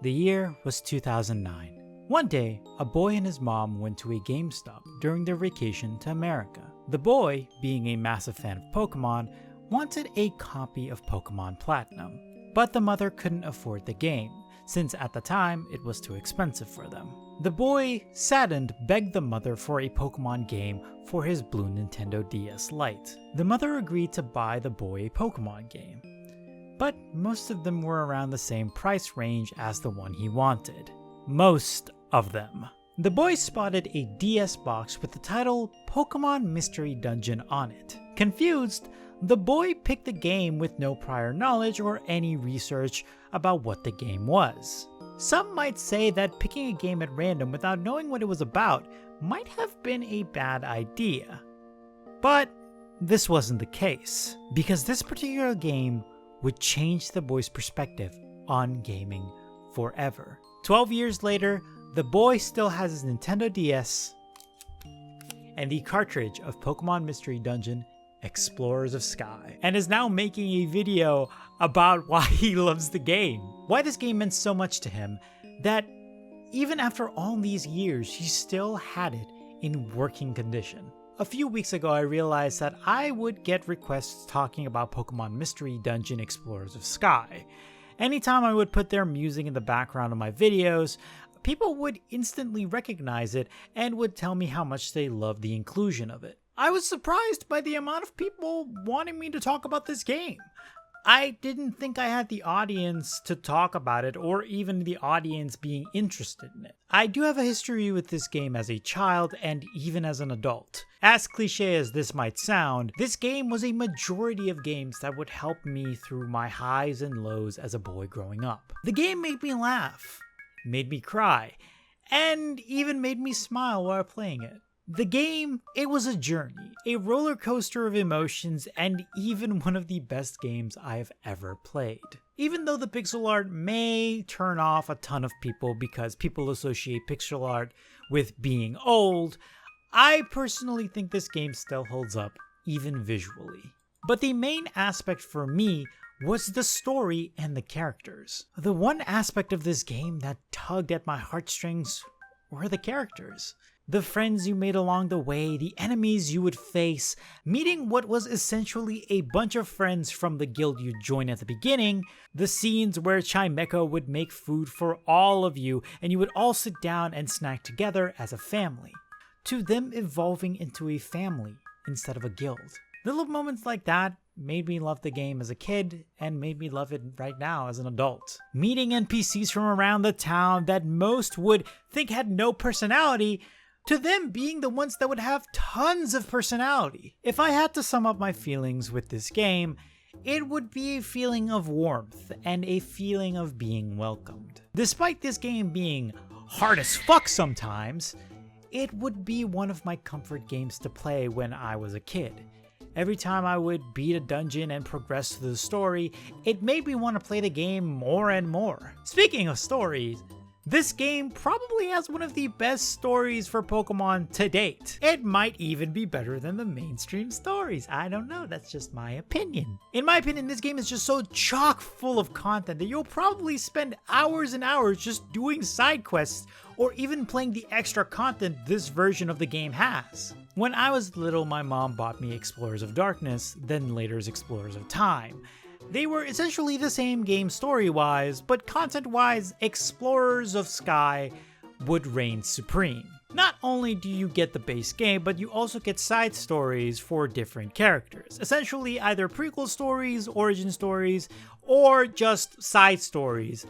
The year was 2009. One day, a boy and his mom went to a GameStop during their vacation to America. The boy, being a massive fan of Pokémon, wanted a copy of Pokémon Platinum, but the mother couldn't afford the game, since at the time it was too expensive for them. The boy, saddened, begged the mother for a Pokémon game for his blue Nintendo DS Lite. The mother agreed to buy the boy a Pokémon game, but most of them were around the same price range as the one he wanted. Most of them. The boy spotted a DS box with the title Pokémon Mystery Dungeon on it. Confused, the boy picked the game with no prior knowledge or any research about what the game was. Some might say that picking a game at random without knowing what it was about might have been a bad idea. But this wasn't the case, because this particular game would change the boy's perspective on gaming forever. 12 years later, the boy still has his Nintendo DS and the cartridge of Pokémon Mystery Dungeon Explorers of Sky, and is now making a video about why he loves the game. Why this game meant so much to him that even after all these years, he still had it in working condition. A few weeks ago, I realized that I would get requests talking about Pokémon Mystery Dungeon Explorers of Sky. Anytime I would put their music in the background of my videos, people would instantly recognize it and would tell me how much they loved the inclusion of it. I was surprised by the amount of people wanting me to talk about this game. I didn't think I had the audience to talk about it, or even the audience being interested in it. I do have a history with this game as a child and even as an adult. As cliche as this might sound, this game was a majority of games that would help me through my highs and lows as a boy growing up. The game made me laugh, made me cry, and even made me smile while playing it. The game, it was a journey, a roller coaster of emotions, and even one of the best games I have ever played. Even though the pixel art may turn off a ton of people because people associate pixel art with being old, I personally think this game still holds up, even visually. But the main aspect for me was the story and the characters. The one aspect of this game that tugged at my heartstrings were the characters. The friends you made along the way, the enemies you would face, meeting what was essentially a bunch of friends from the guild you joined at the beginning, the scenes where Chimecho would make food for all of you and you would all sit down and snack together as a family, to them evolving into a family instead of a guild. Little moments like that made me love the game as a kid and made me love it right now as an adult. Meeting NPCs from around the town that most would think had no personality, to them being the ones that would have tons of personality. If I had to sum up my feelings with this game, it would be a feeling of warmth and a feeling of being welcomed. Despite this game being hard as fuck sometimes, it would be one of my comfort games to play when I was a kid. Every time I would beat a dungeon and progress through the story, it made me want to play the game more and more. Speaking of stories, this game probably has one of the best stories for Pokemon to date. It might even be better than the mainstream stories. I don't know, that's just my opinion. In my opinion, this game is just so chock full of content that you'll probably spend hours and hours just doing side quests or even playing the extra content this version of the game has. When I was little, my mom bought me Explorers of Darkness, then later Explorers of Time. They were essentially the same game story-wise, but content-wise, Explorers of Sky would reign supreme. Not only do you get the base game, but you also get side stories for different characters. Essentially either prequel stories, origin stories, or just side stories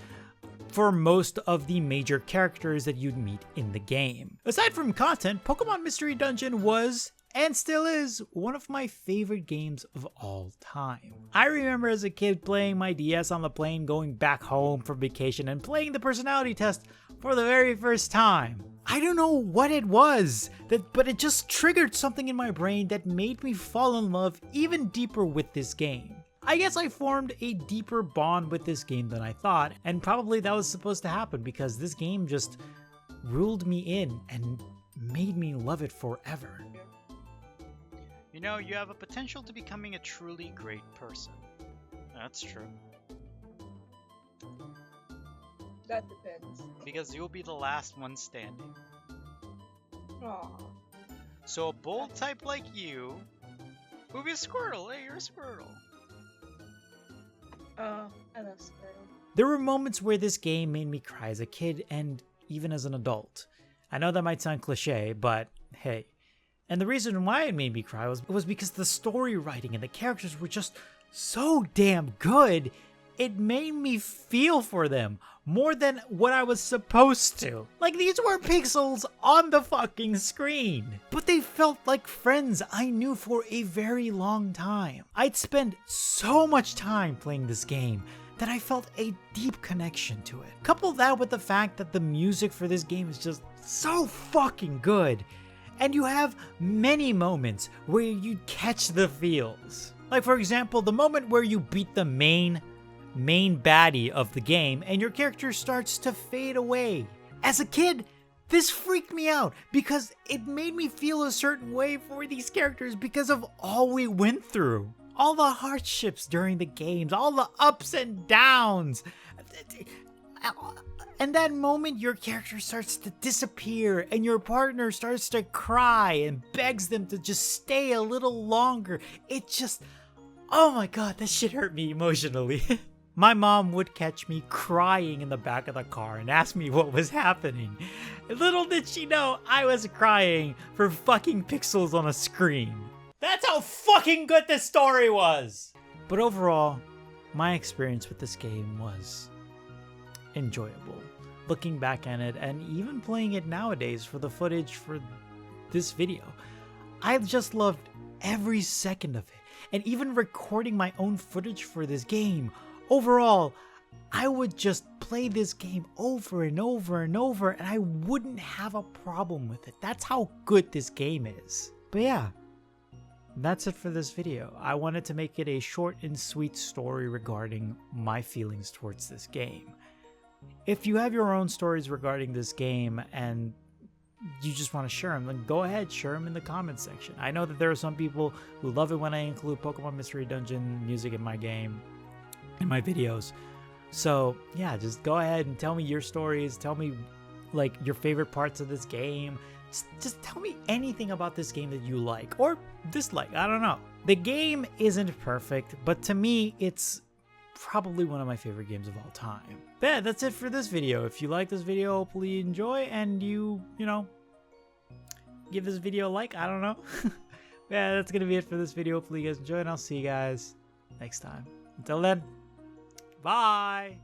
for most of the major characters that you'd meet in the game. Aside from content, Pokemon Mystery Dungeon was, and still is, one of my favorite games of all time. I remember as a kid playing my DS on the plane going back home from vacation and playing the personality test for the very first time. I don't know what it was, but it just triggered something in my brain that made me fall in love even deeper with this game. I guess I formed a deeper bond with this game than I thought, and probably that was supposed to happen because this game just ruled me in and made me love it forever. You know, you have a potential to becoming a truly great person. That's true. That depends. Because you'll be the last one standing. Aw. So a bold type like you will be a Squirtle. Hey, you're a Squirtle. I love Squirtle. There were moments where this game made me cry as a kid and even as an adult. I know that might sound cliche, but hey. And the reason why it made me cry was because the story writing and the characters were just so damn good. It made me feel for them more than what I was supposed to. Like, these were pixels on the fucking screen, but they felt like friends I knew for a very long time. I'd spent so much time playing this game that I felt a deep connection to it. Couple that with the fact that the music for this game is just so fucking good, and you have many moments where you catch the feels. Like, for example, the moment where you beat the main baddie of the game and your character starts to fade away. As a kid, this freaked me out because it made me feel a certain way for these characters because of all we went through. All the hardships during the games, all the ups and downs. And that moment your character starts to disappear and your partner starts to cry and begs them to just stay a little longer. It just, oh my god, that shit hurt me emotionally. My mom would catch me crying in the back of the car and ask me what was happening. Little did she know I was crying for fucking pixels on a screen. That's how fucking good this story was! But overall, my experience with this game was enjoyable. Looking back at it and even playing it nowadays for the footage for this video, I just loved every second of it. And even recording my own footage for this game, overall, I would just play this game over and over and over and I wouldn't have a problem with it. That's how good this game is. But yeah, that's it for this video. I wanted to make it a short and sweet story regarding my feelings towards this game. If you have your own stories regarding this game and you just want to share them, then go ahead, share them in the comments section. I know that there are some people who love it when I include Pokemon Mystery Dungeon music in my game, in my videos. So yeah, just go ahead and tell me your stories. Tell me like your favorite parts of this game. Just tell me anything about this game that you like or dislike. I don't know. The game isn't perfect, but to me, it's probably one of my favorite games of all time. But yeah, that's it for this video. If you like this video, hopefully you enjoy and you know, give this video a like. I don't know. Yeah, that's gonna be it for this video. Hopefully you guys enjoy and I'll see you guys next time. Until then, bye!